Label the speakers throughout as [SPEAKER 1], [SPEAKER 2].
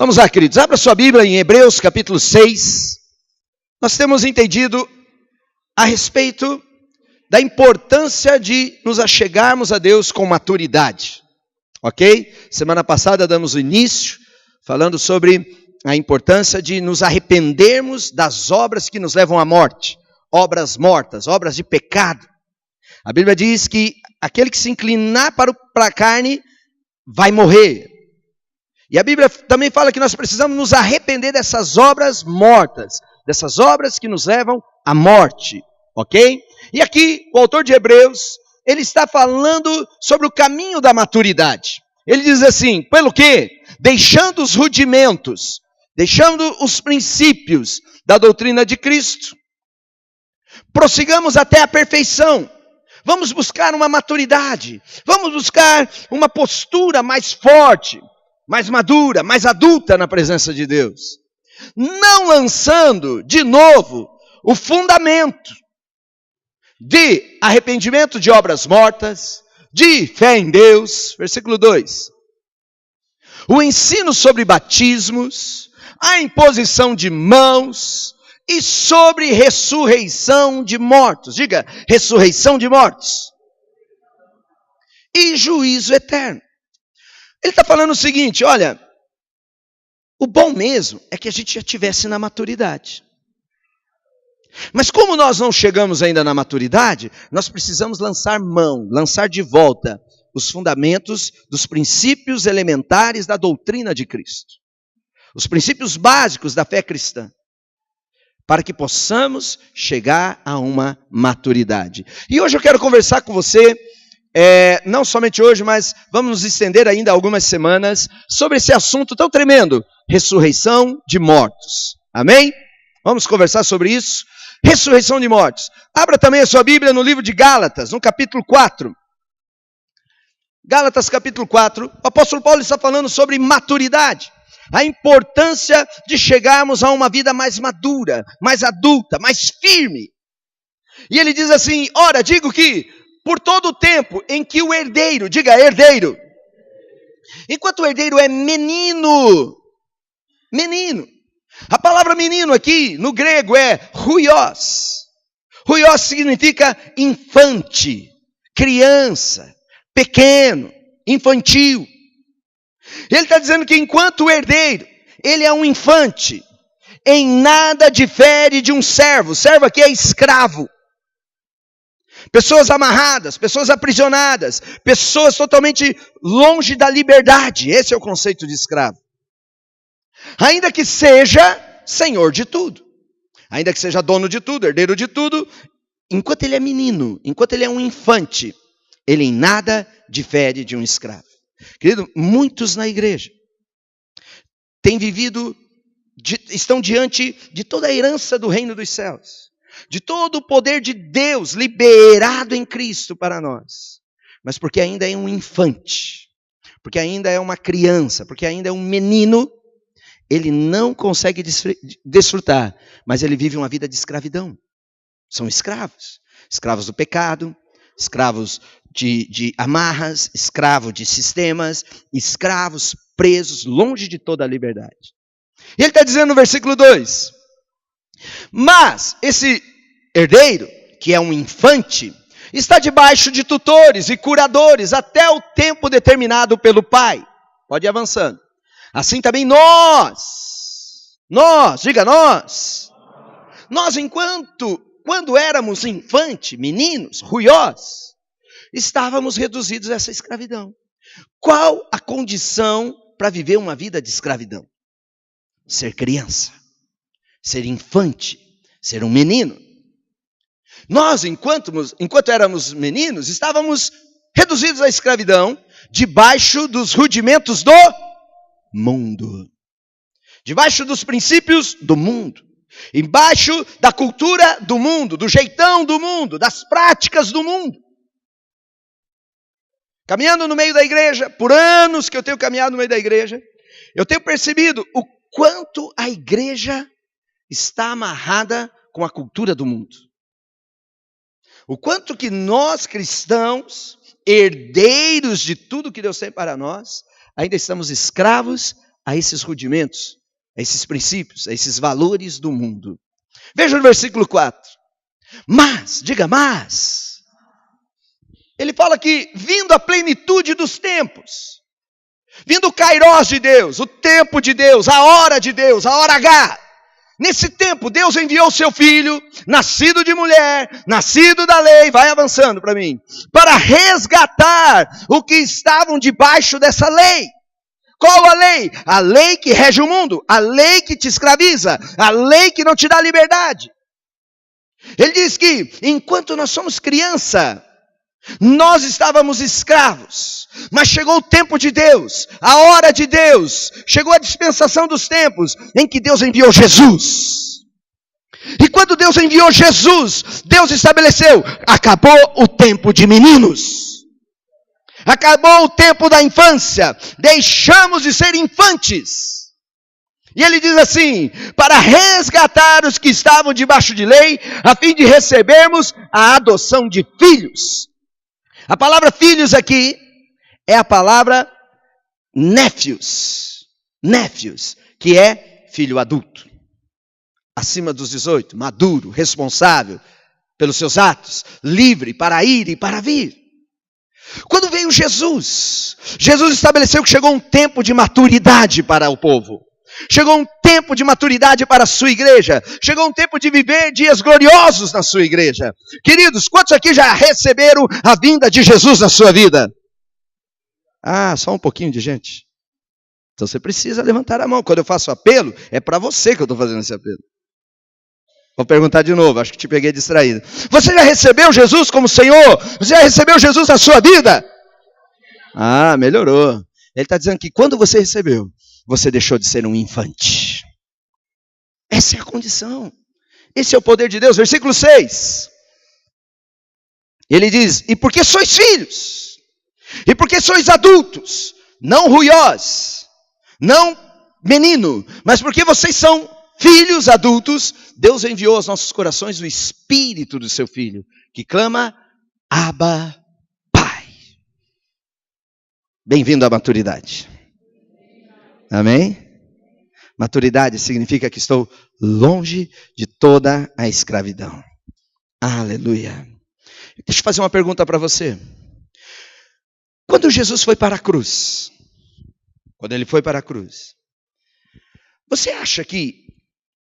[SPEAKER 1] Vamos lá, queridos, abra sua Bíblia em Hebreus capítulo 6. Nós temos entendido a respeito da importância de nos achegarmos a Deus com maturidade, ok? Semana passada damos o início falando sobre a importância de nos arrependermos das obras que nos levam à morte, obras mortas, obras de pecado. A Bíblia diz que aquele que se inclinar para a carne vai morrer. E a Bíblia também fala que nós precisamos nos arrepender dessas obras mortas, dessas obras que nos levam à morte, ok? E aqui o autor de Hebreus, ele está falando sobre o caminho da maturidade. Ele diz assim, pelo quê? Deixando os rudimentos, deixando os princípios da doutrina de Cristo, prossigamos até a perfeição. Vamos buscar uma maturidade, vamos buscar uma postura mais forte, mais madura, mais adulta na presença de Deus. Não lançando de novo o fundamento de arrependimento de obras mortas, de fé em Deus, versículo 2. O ensino sobre batismos, a imposição de mãos e sobre ressurreição de mortos. Diga, ressurreição de mortos. E juízo eterno. Ele está falando o seguinte, olha, o bom mesmo é que a gente já estivesse na maturidade. Mas como nós não chegamos ainda na maturidade, nós precisamos lançar mão, lançar de volta os fundamentos dos princípios elementares da doutrina de Cristo. Os princípios básicos da fé cristã. Para que possamos chegar a uma maturidade. E hoje eu quero conversar com você, não somente hoje, mas vamos nos estender ainda algumas semanas, sobre esse assunto tão tremendo, ressurreição de mortos. Amém? Vamos conversar sobre isso. Ressurreição de mortos. Abra também a sua Bíblia no livro de Gálatas, no capítulo 4. Gálatas capítulo 4, o apóstolo Paulo está falando sobre maturidade. A importância de chegarmos a uma vida mais madura, mais adulta, mais firme. E ele diz assim, ora, digo que por todo o tempo em que o herdeiro, diga herdeiro, enquanto o herdeiro é menino, a palavra menino aqui no grego é huios. Huios significa infante, criança, pequeno, infantil. Ele está dizendo que enquanto o herdeiro, ele é um infante, em nada difere de um servo. Servo aqui é escravo. Pessoas amarradas, pessoas aprisionadas, pessoas totalmente longe da liberdade. Esse é o conceito de escravo. Ainda que seja senhor de tudo, ainda que seja dono de tudo, herdeiro de tudo, enquanto ele é menino, enquanto ele é um infante, ele em nada difere de um escravo. Querido, muitos na igreja têm vivido, estão diante de toda a herança do reino dos céus, de todo o poder de Deus liberado em Cristo para nós, mas porque ainda é um infante, porque ainda é uma criança, porque ainda é um menino, ele não consegue desfrutar, mas ele vive uma vida de escravidão. São escravos, escravos do pecado, escravos de amarras, escravos de sistemas, escravos presos longe de toda a liberdade. E ele está dizendo no versículo 2, mas esse herdeiro, que é um infante, está debaixo de tutores e curadores até o tempo determinado pelo pai. Pode ir avançando. Assim também nós, diga nós quando éramos infante, meninos, ruiós, estávamos reduzidos a essa escravidão. Qual a condição para viver uma vida de escravidão? Ser criança, ser infante, ser um menino. Nós, enquanto éramos meninos, estávamos reduzidos à escravidão, debaixo dos rudimentos do mundo, debaixo dos princípios do mundo, embaixo da cultura do mundo, do jeitão do mundo, das práticas do mundo. Caminhando no meio da igreja, por anos que eu tenho caminhado no meio da igreja, eu tenho percebido o quanto a igreja está amarrada com a cultura do mundo. O quanto que nós herdeiros de tudo que Deus tem para nós, ainda estamos escravos a esses rudimentos, a esses princípios, a esses valores do mundo. Veja no versículo 4. Mas, diga mas. Ele fala que vindo a plenitude dos tempos, vindo o kairós de Deus, o tempo de Deus, a hora de Deus, a hora H. Nesse tempo, Deus enviou o seu filho, nascido de mulher, nascido da lei, vai avançando para mim, para resgatar o que estavam debaixo dessa lei. Qual a lei? A lei que rege o mundo, a lei que te escraviza, a lei que não te dá liberdade. Ele diz que enquanto nós somos criança, nós estávamos escravos, mas chegou o tempo de Deus, a hora de Deus, chegou a dispensação dos tempos em que Deus enviou Jesus. E quando Deus enviou Jesus, Deus estabeleceu, acabou o tempo de meninos, acabou o tempo da infância, deixamos de ser infantes. E ele diz assim, para resgatar os que estavam debaixo de lei, a fim de recebermos a adoção de filhos. A palavra filhos aqui é a palavra nephews, que é filho adulto, acima dos 18, maduro, responsável pelos seus atos, livre para ir e para vir. Quando veio Jesus estabeleceu que chegou um tempo de maturidade para o povo. Chegou um tempo de maturidade para a sua igreja. Chegou um tempo de viver dias gloriosos na sua igreja. Queridos, quantos aqui já receberam a vinda de Jesus na sua vida? Ah, só um pouquinho de gente. Então você precisa levantar a mão. Quando eu faço apelo, é para você que eu estou fazendo esse apelo. Vou perguntar de novo, acho que te peguei distraído. Você já recebeu Jesus como Senhor? Você já recebeu Jesus na sua vida? Ah, melhorou. Ele está dizendo que quando você recebeu, você deixou de ser um infante. Essa é a condição. Esse é o poder de Deus. Versículo 6. Ele diz, e porque sois filhos, e porque sois adultos, não ruiós, não menino, mas porque vocês são filhos adultos, Deus enviou aos nossos corações o Espírito do seu Filho, que clama, Abba, Pai. Bem-vindo à maturidade. Amém? Maturidade significa que estou longe de toda a escravidão. Aleluia. Deixa eu fazer uma pergunta para você. Quando Jesus foi para a cruz, você acha que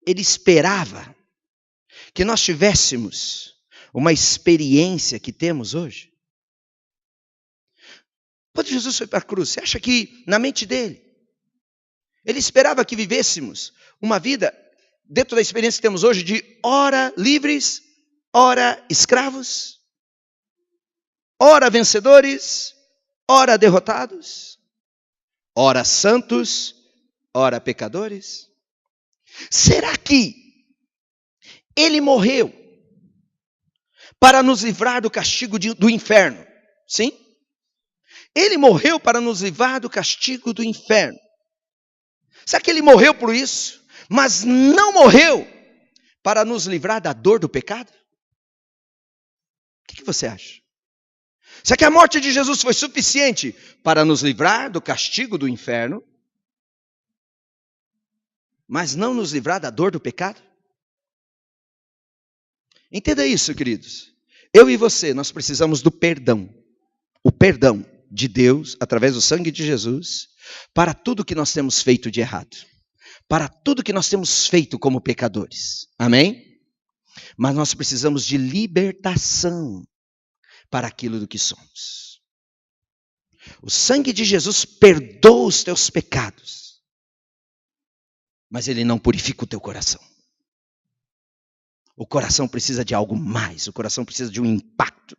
[SPEAKER 1] ele esperava que nós tivéssemos uma experiência que temos hoje? Quando Jesus foi para a cruz, você acha que na mente dele, ele esperava que vivêssemos uma vida dentro da experiência que temos hoje de ora livres, ora escravos, ora vencedores, ora derrotados, ora santos, ora pecadores? Será que ele morreu para nos livrar do castigo do inferno? Sim? Ele morreu para nos livrar do castigo do inferno. Será que ele morreu por isso? Mas não morreu para nos livrar da dor do pecado? O que você acha? Será que a morte de Jesus foi suficiente para nos livrar do castigo do inferno, mas não nos livrar da dor do pecado? Entenda isso, queridos. Eu e você, nós precisamos do perdão. O perdão de Deus, através do sangue de Jesus, para tudo que nós temos feito de errado. Para tudo que nós temos feito como pecadores. Amém? Mas nós precisamos de libertação para aquilo do que somos. O sangue de Jesus perdoa os teus pecados, mas ele não purifica o teu coração. O coração precisa de algo mais, o coração precisa de um impacto.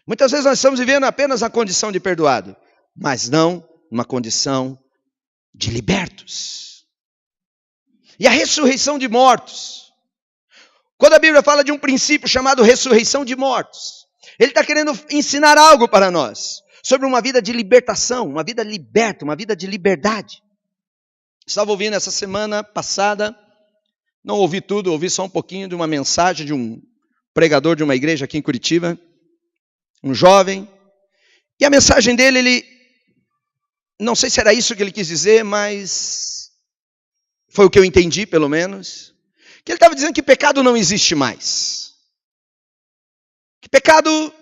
[SPEAKER 1] Muitas vezes nós estamos vivendo apenas a condição de perdoado, mas não uma condição de libertos. E a ressurreição de mortos. Quando a Bíblia fala de um princípio chamado ressurreição de mortos, ele está querendo ensinar algo para nós, sobre uma vida de libertação, uma vida liberta, uma vida de liberdade. Estava ouvindo essa semana passada, não ouvi tudo, ouvi só um pouquinho de uma mensagem de um pregador de uma igreja aqui em Curitiba, um jovem, e a mensagem dele, ele Não sei se era isso que ele quis dizer, mas foi o que eu entendi, pelo menos. Que ele estava dizendo que pecado não existe mais. Que pecado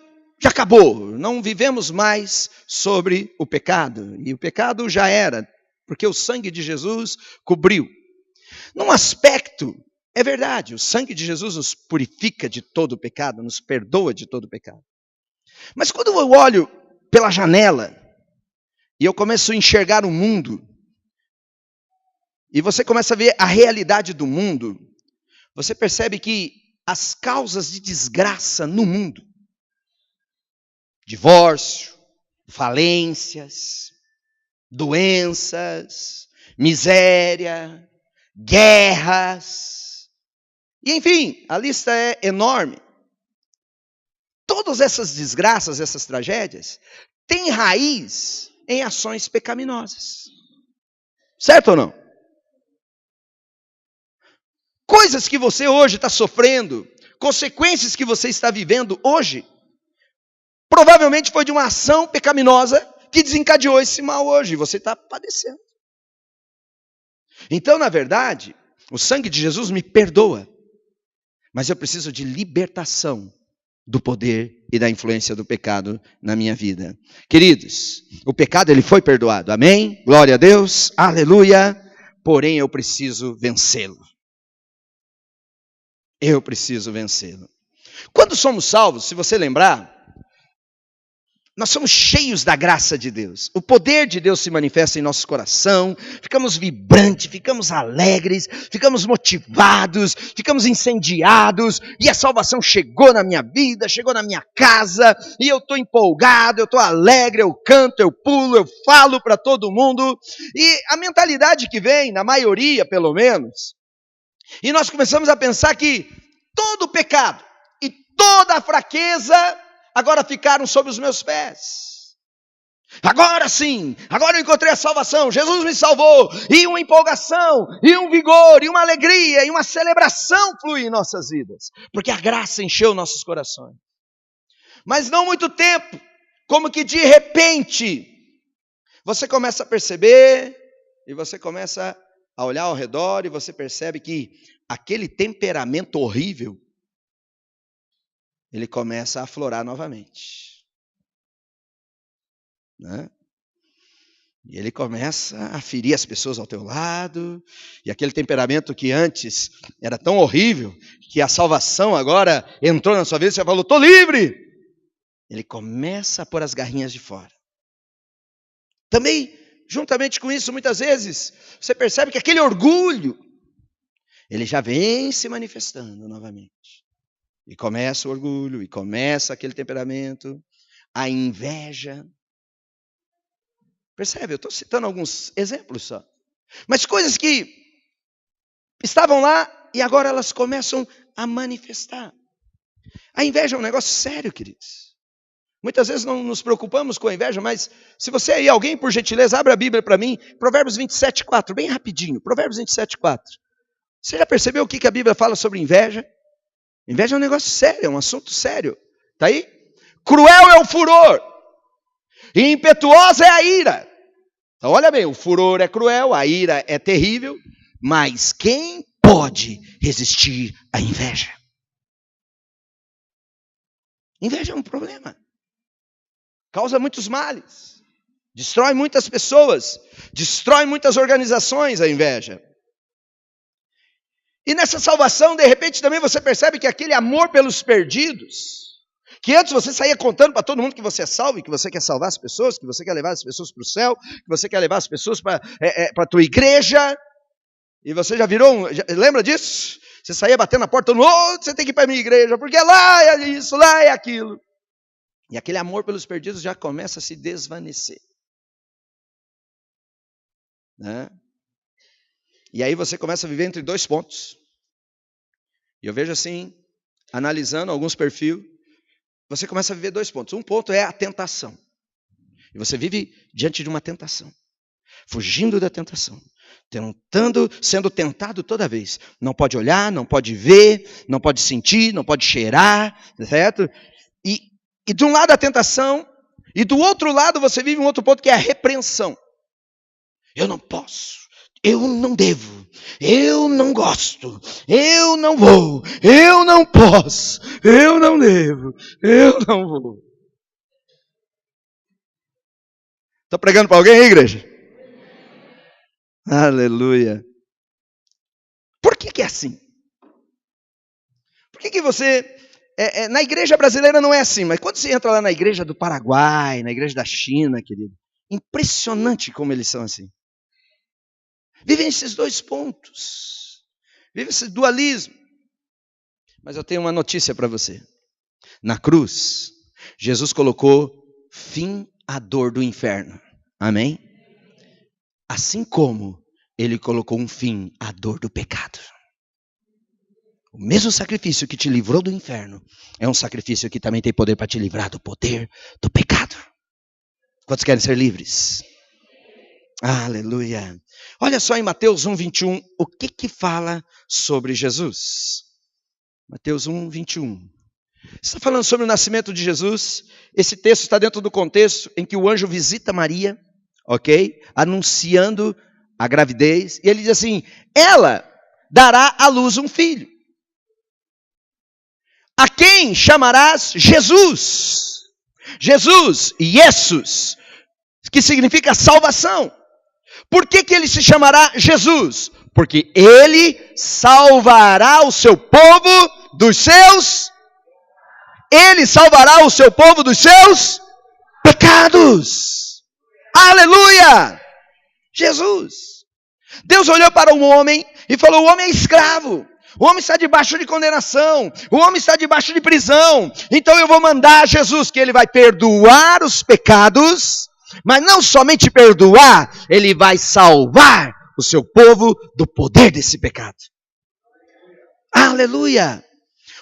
[SPEAKER 1] já acabou. Não vivemos mais sobre o pecado. E o pecado já era, porque o sangue de Jesus cobriu. Num aspecto, é verdade, o sangue de Jesus nos purifica de todo o pecado, nos perdoa de todo o pecado. Mas quando eu olho pela janela e eu começo a enxergar o mundo, e você começa a ver a realidade do mundo, você percebe que as causas de desgraça no mundo, divórcio, falências, doenças, miséria, guerras, e enfim, a lista é enorme. Todas essas desgraças, essas tragédias, têm raiz em ações pecaminosas. Certo ou não? Coisas que você hoje está sofrendo, consequências que você está vivendo hoje, provavelmente foi de uma ação pecaminosa que desencadeou esse mal hoje, e você está padecendo. Então, na verdade, o sangue de Jesus me perdoa, mas eu preciso de libertação do poder e da influência do pecado na minha vida. Queridos, o pecado ele foi perdoado, amém? Glória a Deus, aleluia, porém eu preciso vencê-lo. Eu preciso vencê-lo. Quando somos salvos, se você lembrar, nós somos cheios da graça de Deus. O poder de Deus se manifesta em nosso coração. Ficamos vibrantes, ficamos alegres, ficamos motivados, ficamos incendiados. E a salvação chegou na minha vida, chegou na minha casa. E eu estou empolgado, eu estou alegre, eu canto, eu pulo, eu falo para todo mundo. E a mentalidade que vem, na maioria pelo menos, e nós começamos a pensar que todo o pecado e toda a fraqueza agora ficaram sob os meus pés. Agora sim, agora eu encontrei a salvação, Jesus me salvou, e uma empolgação, e um vigor, e uma alegria, e uma celebração flui em nossas vidas, porque a graça encheu nossos corações. Mas não muito tempo, como que de repente, você começa a perceber, e você começa a olhar ao redor, e você percebe que aquele temperamento horrível, ele começa a aflorar novamente. Né? E ele começa a ferir as pessoas ao teu lado, e aquele temperamento que antes era tão horrível, que a salvação agora entrou na sua vida, você falou, estou livre! Ele começa a pôr as garrinhas de fora. Também, juntamente com isso, muitas vezes, você percebe que aquele orgulho, ele já vem se manifestando novamente. E começa o orgulho, e começa aquele temperamento, a inveja. Percebe? Eu estou citando alguns exemplos só. Mas coisas que estavam lá e agora elas começam a manifestar. A inveja é um negócio sério, queridos. Muitas vezes não nos preocupamos com a inveja, mas se você aí, alguém por gentileza, abre a Bíblia para mim, Provérbios 27:4, bem rapidinho, Provérbios 27:4. Você já percebeu o que a Bíblia fala sobre inveja? Inveja é um negócio sério, é um assunto sério. Está aí? Cruel é o furor, e impetuosa é a ira. Então olha bem, o furor é cruel, a ira é terrível, mas quem pode resistir à inveja? Inveja é um problema. Causa muitos males. Destrói muitas pessoas, destrói muitas organizações a inveja. E nessa salvação, de repente, também você percebe que aquele amor pelos perdidos, que antes você saía contando para todo mundo que você é salvo, que você quer salvar as pessoas, que você quer levar as pessoas para o céu, que você quer levar as pessoas para a tua igreja, e você já virou, lembra disso? Você saía batendo na porta, você tem que ir para a minha igreja, porque lá é isso, lá é aquilo. E aquele amor pelos perdidos já começa a se desvanecer. Né? E aí você começa a viver entre dois pontos. E eu vejo assim, analisando alguns perfis, você começa a viver dois pontos. Um ponto é a tentação. E você vive diante de uma tentação. Fugindo da tentação. Sendo tentado toda vez. Não pode olhar, não pode ver, não pode sentir, não pode cheirar, certo? E de um lado a tentação, e do outro lado você vive um outro ponto que é a repreensão. Eu não posso. Eu não devo. Eu não gosto. Eu não vou. Eu não posso. Eu não devo. Eu não vou. Estou pregando para alguém, igreja? Aleluia. Por que é assim? Por que você... na igreja brasileira não é assim, mas quando você entra lá na igreja do Paraguai, na igreja da China, querido, impressionante como eles são assim. Vivem esses dois pontos. Vive esse dualismo. Mas eu tenho uma notícia para você. Na cruz, Jesus colocou fim à dor do inferno. Amém? Assim como ele colocou um fim à dor do pecado. O mesmo sacrifício que te livrou do inferno é um sacrifício que também tem poder para te livrar do poder do pecado. Quantos querem ser livres? Aleluia. Olha só em Mateus 1:21, o que fala sobre Jesus? Mateus 1:21. Está falando sobre o nascimento de Jesus. Esse texto está dentro do contexto em que o anjo visita Maria, ok? Anunciando a gravidez. E ele diz assim, ela dará à luz um filho. A quem chamarás Jesus? Jesus, Jesus, que significa salvação. Por que ele se chamará Jesus? Porque ele salvará o seu povo dos seus... Ele salvará o seu povo dos seus pecados. Aleluia! Jesus. Deus olhou para um homem e falou, o homem é escravo. O homem está debaixo de condenação. O homem está debaixo de prisão. Então eu vou mandar Jesus, que ele vai perdoar os pecados. Mas não somente perdoar, ele vai salvar o seu povo do poder desse pecado. Aleluia!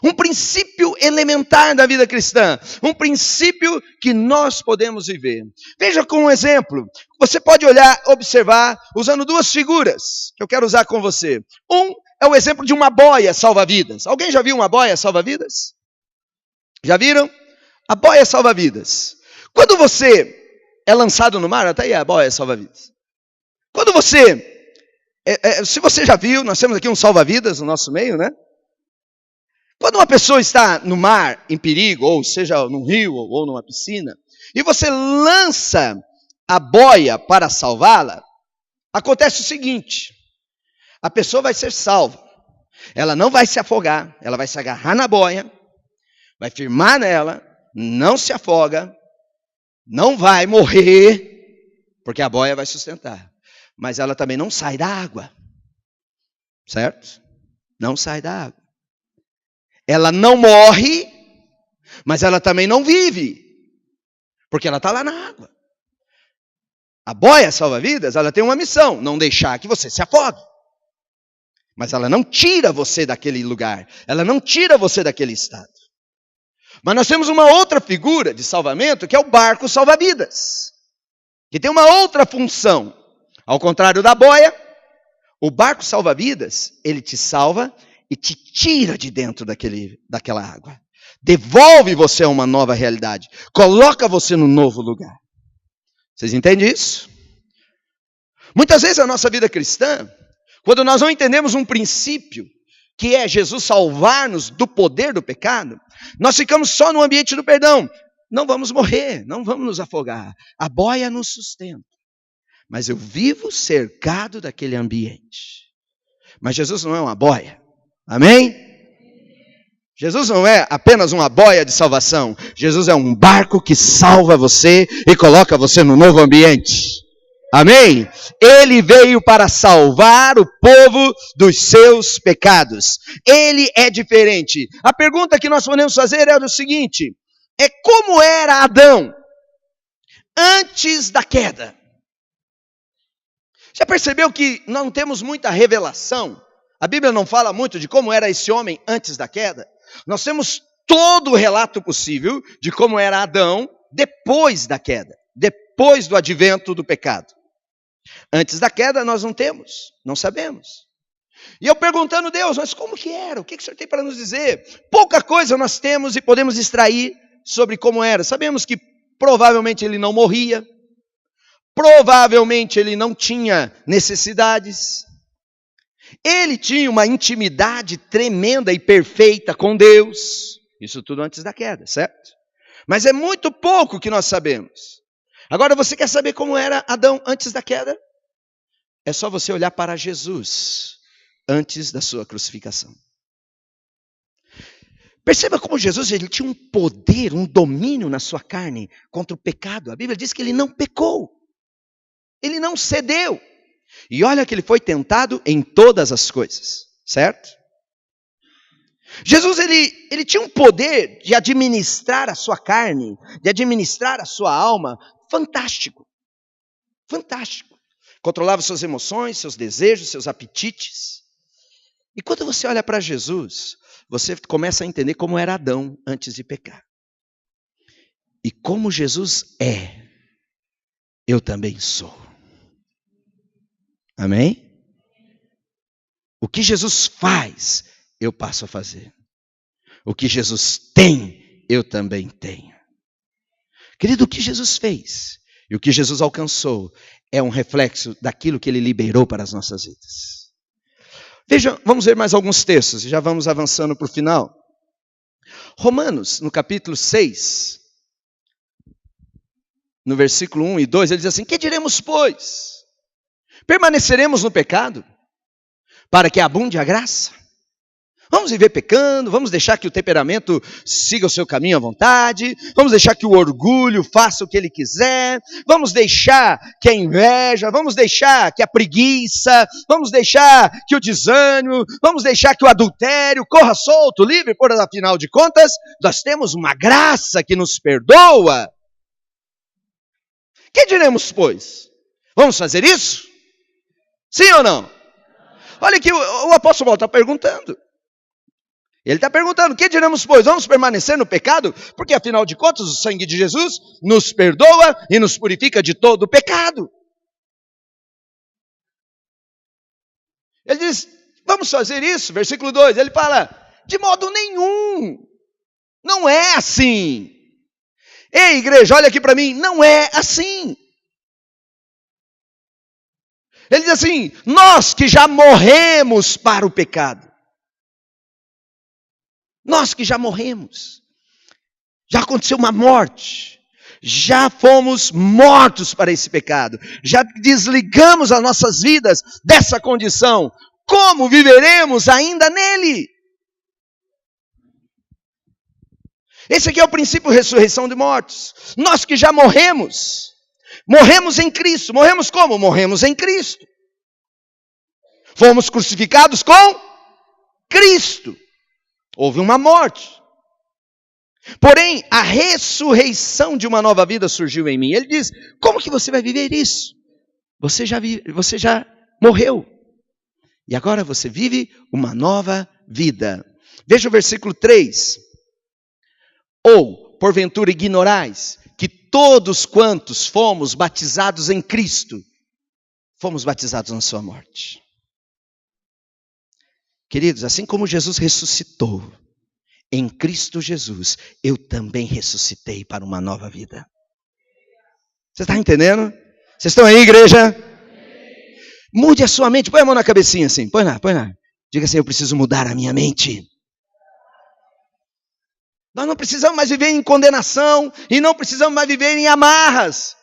[SPEAKER 1] Um princípio elementar da vida cristã. Um princípio que nós podemos viver. Veja com um exemplo. Você pode olhar, observar, usando duas figuras que eu quero usar com você. Um é o exemplo de uma boia salva-vidas. Alguém já viu uma boia salva-vidas? Já viram? A boia salva-vidas. Quando você é lançado no mar, até aí a boia salva-vidas. Quando você, se você já viu, nós temos aqui um salva-vidas no nosso meio, né? Quando uma pessoa está no mar em perigo, ou seja, num rio ou numa piscina, e você lança a boia para salvá-la, acontece o seguinte, a pessoa vai ser salva, ela não vai se afogar, ela vai se agarrar na boia, vai firmar nela, não se afoga, não vai morrer, porque a boia vai sustentar, mas ela também não sai da água, certo? Não sai da água. Ela não morre, mas ela também não vive, porque ela está lá na água. A boia salva-vidas, ela tem uma missão, não deixar que você se afogue. Mas ela não tira você daquele lugar, ela não tira você daquele estado. Mas nós temos uma outra figura de salvamento, que é o barco salva-vidas, que tem uma outra função. Ao contrário da boia, o barco salva-vidas, ele te salva e te tira de dentro daquela água. Devolve você a uma nova realidade. Coloca você num novo lugar. Vocês entendem isso? Muitas vezes a nossa vida cristã, quando nós não entendemos um princípio, que é Jesus salvar-nos do poder do pecado, nós ficamos só no ambiente do perdão. Não vamos morrer, não vamos nos afogar. A boia nos sustenta. Mas eu vivo cercado daquele ambiente. Mas Jesus não é uma boia. Amém? Jesus não é apenas uma boia de salvação. Jesus é um barco que salva você e coloca você no novo ambiente. Amém? Ele veio para salvar o povo dos seus pecados. Ele é diferente. A pergunta que nós podemos fazer é o seguinte: é como era Adão antes da queda? Já percebeu que não temos muita revelação? A Bíblia não fala muito de como era esse homem antes da queda. Nós temos todo o relato possível de como era Adão depois da queda, depois do advento do pecado. Antes da queda nós não temos, não sabemos. E eu perguntando, Deus, mas como que era? O que o Senhor tem para nos dizer? Pouca coisa nós temos e podemos extrair sobre como era. Sabemos que provavelmente ele não morria. Provavelmente ele não tinha necessidades. Ele tinha uma intimidade tremenda e perfeita com Deus. Isso tudo antes da queda, certo? Mas é muito pouco que nós sabemos. Agora, você quer saber como era Adão antes da queda? É só você olhar para Jesus antes da sua crucificação. Perceba como Jesus ele tinha um poder, um domínio na sua carne contra o pecado. A Bíblia diz que ele não pecou. Ele não cedeu. E olha que ele foi tentado em todas as coisas, certo? Jesus ele tinha um poder de administrar a sua carne, de administrar a sua alma, fantástico. Fantástico. Controlava suas emoções, seus desejos, seus apetites. E quando você olha para Jesus, você começa a entender como era Adão antes de pecar. E como Jesus é, eu também sou. Amém? O que Jesus faz, eu passo a fazer. O que Jesus tem, eu também tenho. Querido, o que Jesus fez e o que Jesus alcançou é um reflexo daquilo que ele liberou para as nossas vidas. Veja, vamos ver mais alguns textos e já vamos avançando para o final. Romanos, no capítulo 6, no versículo 1 e 2, ele diz assim: que diremos, pois? Permaneceremos no pecado para que abunde a graça? Vamos viver pecando, vamos deixar que o temperamento siga o seu caminho à vontade, vamos deixar que o orgulho faça o que ele quiser, vamos deixar que a inveja, vamos deixar que a preguiça, vamos deixar que o desânimo, vamos deixar que o adultério corra solto, livre, por afinal de contas, nós temos uma graça que nos perdoa. Que diremos, pois? Vamos fazer isso? Sim ou não? Olha que o apóstolo Paulo está perguntando. Ele está perguntando, o que diremos, pois? Vamos permanecer no pecado? Porque, afinal de contas, o sangue de Jesus nos perdoa e nos purifica de todo o pecado. Ele diz, vamos fazer isso? Versículo 2, ele fala, de modo nenhum. Não é assim. Ei, igreja, olha aqui para mim, não é assim. Ele diz assim, nós que já morremos para o pecado. Nós que já morremos, já aconteceu uma morte, já fomos mortos para esse pecado, já desligamos as nossas vidas dessa condição, como viveremos ainda nele? Esse aqui é o princípio de ressurreição de mortos. Nós que já morremos, morremos em Cristo. Morremos como? Morremos em Cristo. Fomos crucificados com Cristo. Houve uma morte. Porém, a ressurreição de uma nova vida surgiu em mim. Ele diz, como que você vai viver isso? Você já morreu. E agora você vive uma nova vida. Veja o versículo 3. Ou, porventura ignorais, que todos quantos fomos batizados em Cristo, fomos batizados na sua morte. Queridos, assim como Jesus ressuscitou em Cristo Jesus, eu também ressuscitei para uma nova vida. Você está entendendo? Vocês estão aí, igreja? Mude a sua mente. Põe a mão na cabecinha assim. Põe lá. Diga assim, eu preciso mudar a minha mente. Nós não precisamos mais viver em condenação e não precisamos mais viver em amarras.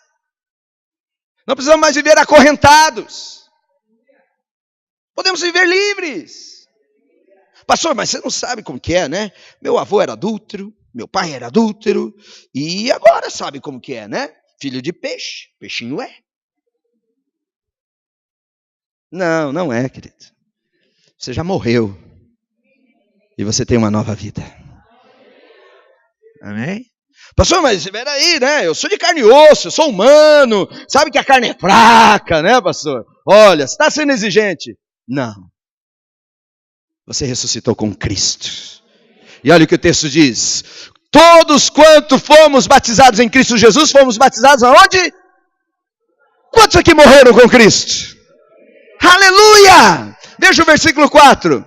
[SPEAKER 1] Não precisamos mais viver acorrentados. Podemos viver livres. Pastor, mas você não sabe como que é, né? Meu avô era adúltero, meu pai era adúltero, e agora sabe como que é, né? Filho de peixe, peixinho é. Não é, querido. Você já morreu. E você tem uma nova vida. Amém? Pastor, mas peraí, né? Eu sou de carne e osso, eu sou humano. Sabe que a carne é fraca, né, pastor? Olha, você está sendo exigente. Não. Você ressuscitou com Cristo. E olha o que o texto diz. Todos quanto fomos batizados em Cristo Jesus, fomos batizados aonde? Quantos aqui morreram com Cristo? Aleluia! Veja o versículo 4.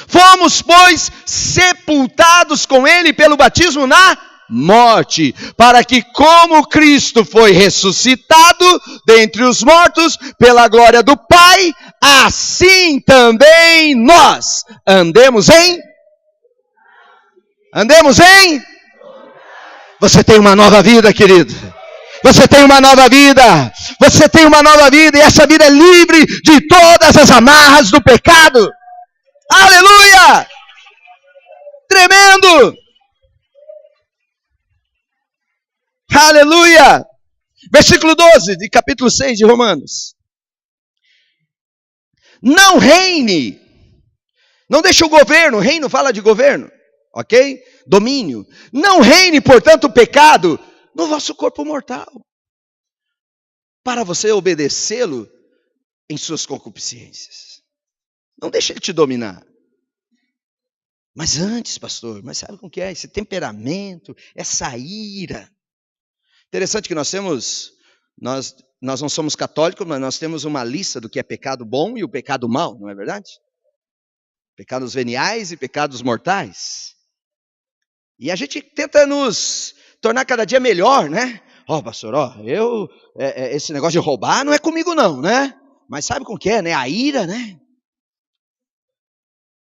[SPEAKER 1] Fomos, pois, sepultados com Ele pelo batismo na morte, para que, como Cristo foi ressuscitado dentre os mortos pela glória do Pai, assim também nós andemos em? Você tem uma nova vida, querido. Você tem uma nova vida. Você tem uma nova vida, e essa vida é livre de todas as amarras do pecado. Aleluia! Tremendo! Aleluia! Versículo 12 de capítulo 6 de Romanos. Não reine. Não deixe o governo. Reino fala de governo. Ok? Domínio. Não reine, portanto, o pecado no vosso corpo mortal, para você obedecê-lo em suas concupiscências. Não deixe ele te dominar. Mas antes, pastor, mas sabe como que é? Esse temperamento, essa ira. Interessante que nós não somos católicos, mas nós temos uma lista do que é pecado bom e o pecado mau, não é verdade? Pecados veniais e pecados mortais. E a gente tenta nos tornar cada dia melhor, né? Pastor, esse negócio de roubar não é comigo não, né? Mas sabe como que é, né? A ira, né?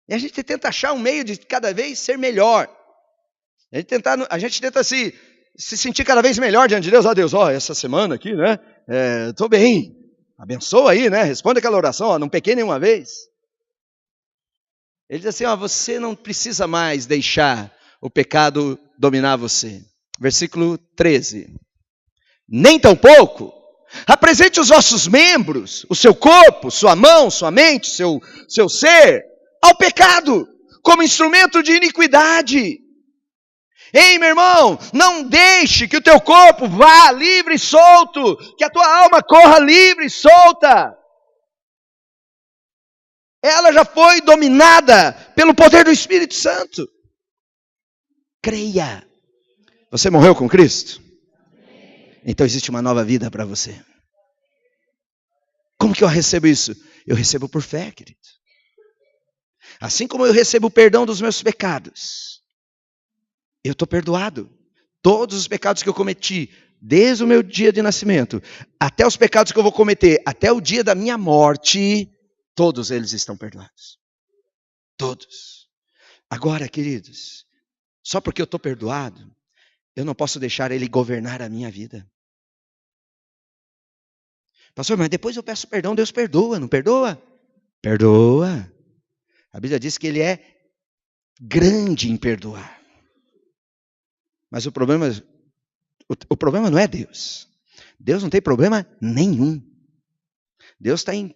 [SPEAKER 1] E a gente tenta achar um meio de cada vez ser melhor. A gente tenta se sentir cada vez melhor diante de Deus. Deus, essa semana aqui, né? Estou bem. Abençoa aí, né? Responde aquela oração, não pequei nenhuma vez. Ele diz assim, você não precisa mais deixar o pecado dominar você. Versículo 13. Nem tampouco apresente os vossos membros, o seu corpo, sua mão, sua mente, seu ser, ao pecado, como instrumento de iniquidade. Ei, meu irmão, não deixe que o teu corpo vá livre e solto, que a tua alma corra livre e solta. Ela já foi dominada pelo poder do Espírito Santo. Creia. Você morreu com Cristo? Então existe uma nova vida para você. Como que eu recebo isso? Eu recebo por fé, querido. Assim como eu recebo o perdão dos meus pecados, eu estou perdoado. Todos os pecados que eu cometi, desde o meu dia de nascimento, até os pecados que eu vou cometer, até o dia da minha morte, todos eles estão perdoados. Todos. Agora, queridos, só porque eu estou perdoado, eu não posso deixar ele governar a minha vida. Pastor, mas depois eu peço perdão, Deus perdoa, não perdoa? Perdoa. A Bíblia diz que ele é grande em perdoar. Mas o problema não é Deus. Deus não tem problema nenhum. Deus está em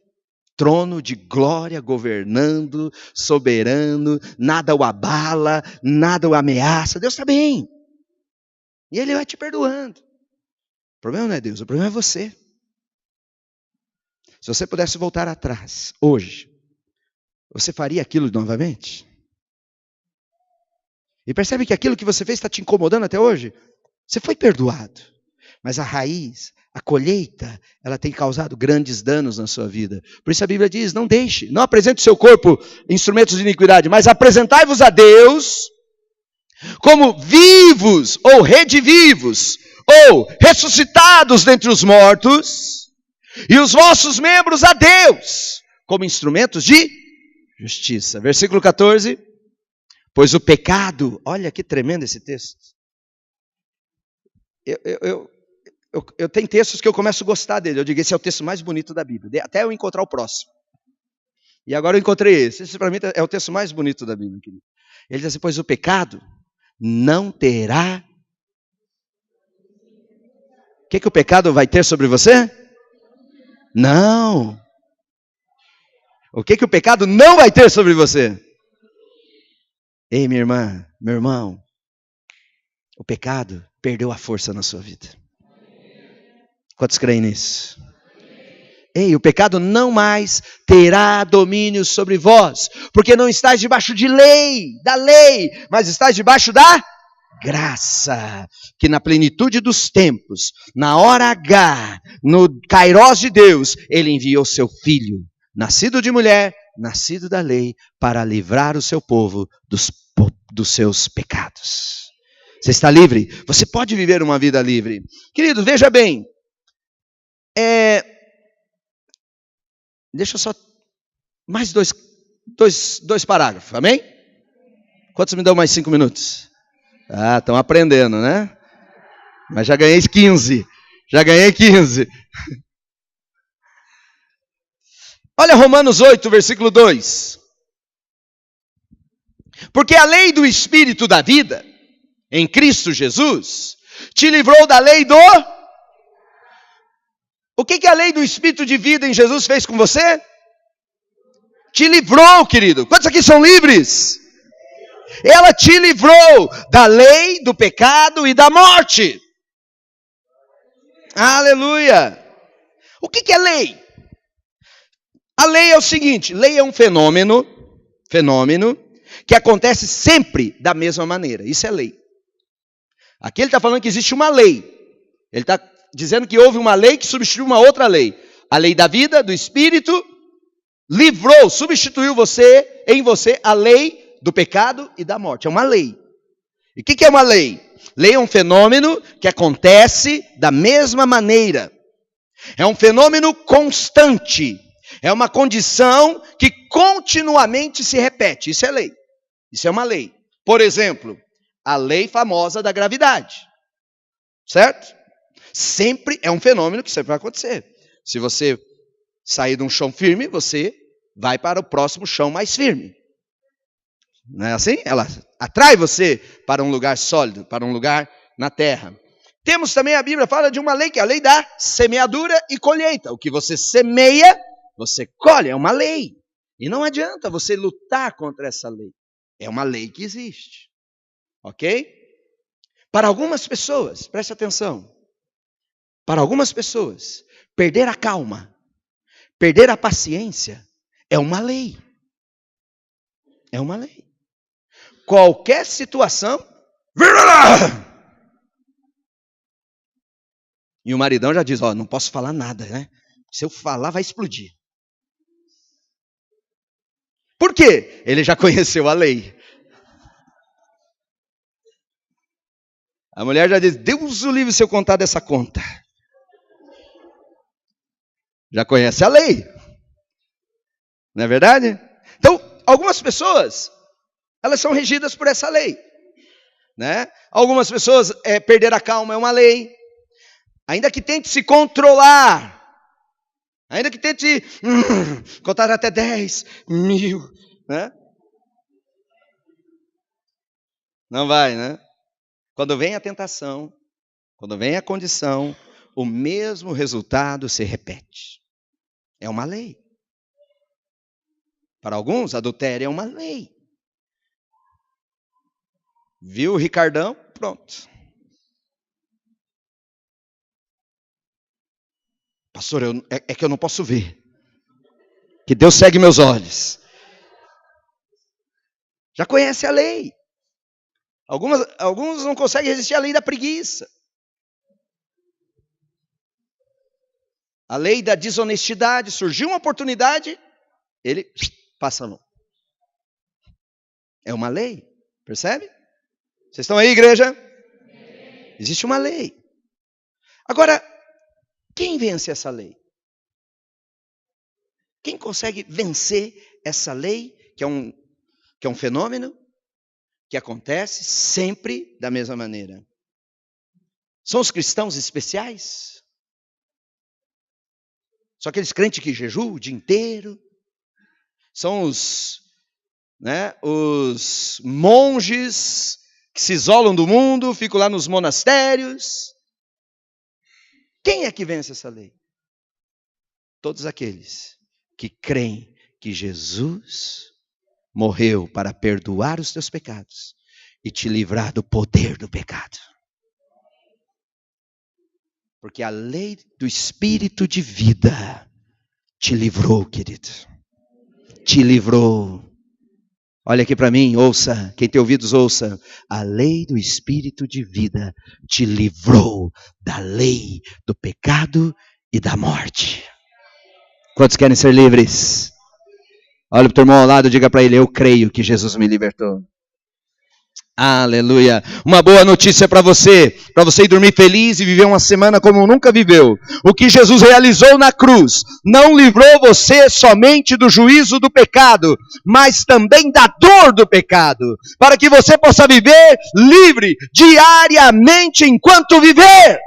[SPEAKER 1] trono de glória, governando, soberano, nada o abala, nada o ameaça. Deus está bem. E Ele vai te perdoando. O problema não é Deus, o problema é você. Se você pudesse voltar atrás, hoje, você faria aquilo novamente? E percebe que aquilo que você fez está te incomodando até hoje? Você foi perdoado. Mas a raiz, a colheita, ela tem causado grandes danos na sua vida. Por isso a Bíblia diz, não deixe, não apresente o seu corpo instrumentos de iniquidade, mas apresentai-vos a Deus como vivos ou redivivos, ou ressuscitados dentre os mortos, e os vossos membros a Deus, como instrumentos de justiça. Versículo 14. Pois o pecado, olha que tremendo esse texto. Eu tenho textos que eu começo a gostar dele. Eu digo, esse é o texto mais bonito da Bíblia, até eu encontrar o próximo. E agora eu encontrei esse. Esse para mim é o texto mais bonito da Bíblia, querido. Ele diz assim, pois o pecado não terá... O que o pecado vai ter sobre você? Não. O que o pecado não vai ter sobre você? Ei, minha irmã, meu irmão, o pecado perdeu a força na sua vida. Quantos creem nisso? Ei, o pecado não mais terá domínio sobre vós, porque não estáis debaixo de lei, da lei, mas estáis debaixo da graça, que na plenitude dos tempos, na hora H, no kairós de Deus, Ele enviou seu Filho, nascido de mulher, nascido da lei, para livrar o seu povo dos seus pecados. Você está livre? Você pode viver uma vida livre. Querido, veja bem. Deixa eu só... Mais dois parágrafos, amém? Quantos me dão mais 5 minutos? Ah, estão aprendendo, né? Mas já ganhei 15. Já ganhei 15. Olha Romanos 8, versículo 2. Porque a lei do Espírito da vida, em Cristo Jesus, te livrou da lei do... O que a lei do Espírito de vida em Jesus fez com você? Te livrou, querido. Quantos aqui são livres? Ela te livrou da lei, do pecado e da morte. Aleluia. O que é lei? A lei é o seguinte, lei é um fenômeno que acontece sempre da mesma maneira. Isso é lei. Aqui ele está falando que existe uma lei. Ele está dizendo que houve uma lei que substituiu uma outra lei. A lei da vida, do Espírito, livrou, substituiu em você a lei do pecado e da morte. É uma lei. E o que é uma lei? Lei é um fenômeno que acontece da mesma maneira. É um fenômeno constante. É uma condição que continuamente se repete. Isso é lei. Isso é uma lei. Por exemplo, a lei famosa da gravidade. Certo? Sempre é um fenômeno que sempre vai acontecer. Se você sair de um chão firme, você vai para o próximo chão mais firme. Não é assim? Ela atrai você para um lugar sólido, para um lugar na terra. Temos também, a Bíblia fala de uma lei, que é a lei da semeadura e colheita. O que você semeia, você colhe. É uma lei. E não adianta você lutar contra essa lei. É uma lei que existe. Ok? Para algumas pessoas, preste atenção. Para algumas pessoas, perder a calma, perder a paciência, é uma lei. É uma lei. Qualquer situação, vira lá! E o maridão já diz, não posso falar nada, né? Se eu falar, vai explodir. Por quê? Ele já conheceu a lei. A mulher já diz, Deus o livre se eu contar dessa conta. Já conhece a lei. Não é verdade? Então, algumas pessoas, elas são regidas por essa lei. Né? Algumas pessoas, perder a calma é uma lei. Ainda que tente se controlar. Ainda que tente contar até 10.000. Né? Não vai, né? Quando vem a tentação, quando vem a condição, o mesmo resultado se repete. É uma lei. Para alguns, adultério é uma lei. Viu o Ricardão? Pronto. Pastor, é que eu não posso ver. Que Deus segue meus olhos. Já conhece a lei. Alguns não conseguem resistir à lei da preguiça. A lei da desonestidade. Surgiu uma oportunidade, ele passa a mão. É uma lei. Percebe? Vocês estão aí, igreja? Existe uma lei. Agora, quem vence essa lei? Quem consegue vencer essa lei, que é um fenômeno que acontece sempre da mesma maneira? São os cristãos especiais? São aqueles crentes que jejuam o dia inteiro? São os monges que se isolam do mundo, ficam lá nos monastérios? Quem é que vence essa lei? Todos aqueles que creem que Jesus morreu para perdoar os teus pecados e te livrar do poder do pecado. Porque a lei do Espírito de vida te livrou, querido. Te livrou. Olha aqui para mim, ouça, quem tem ouvidos ouça. A lei do Espírito de vida te livrou da lei do pecado e da morte. Quantos querem ser livres? Olha para o teu irmão ao lado e diga para ele, eu creio que Jesus me libertou. Aleluia. Uma boa notícia para você ir dormir feliz e viver uma semana como nunca viveu. O que Jesus realizou na cruz não livrou você somente do juízo do pecado, mas também da dor do pecado, para que você possa viver livre diariamente enquanto viver.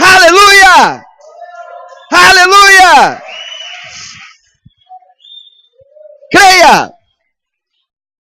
[SPEAKER 1] Aleluia! Aleluia!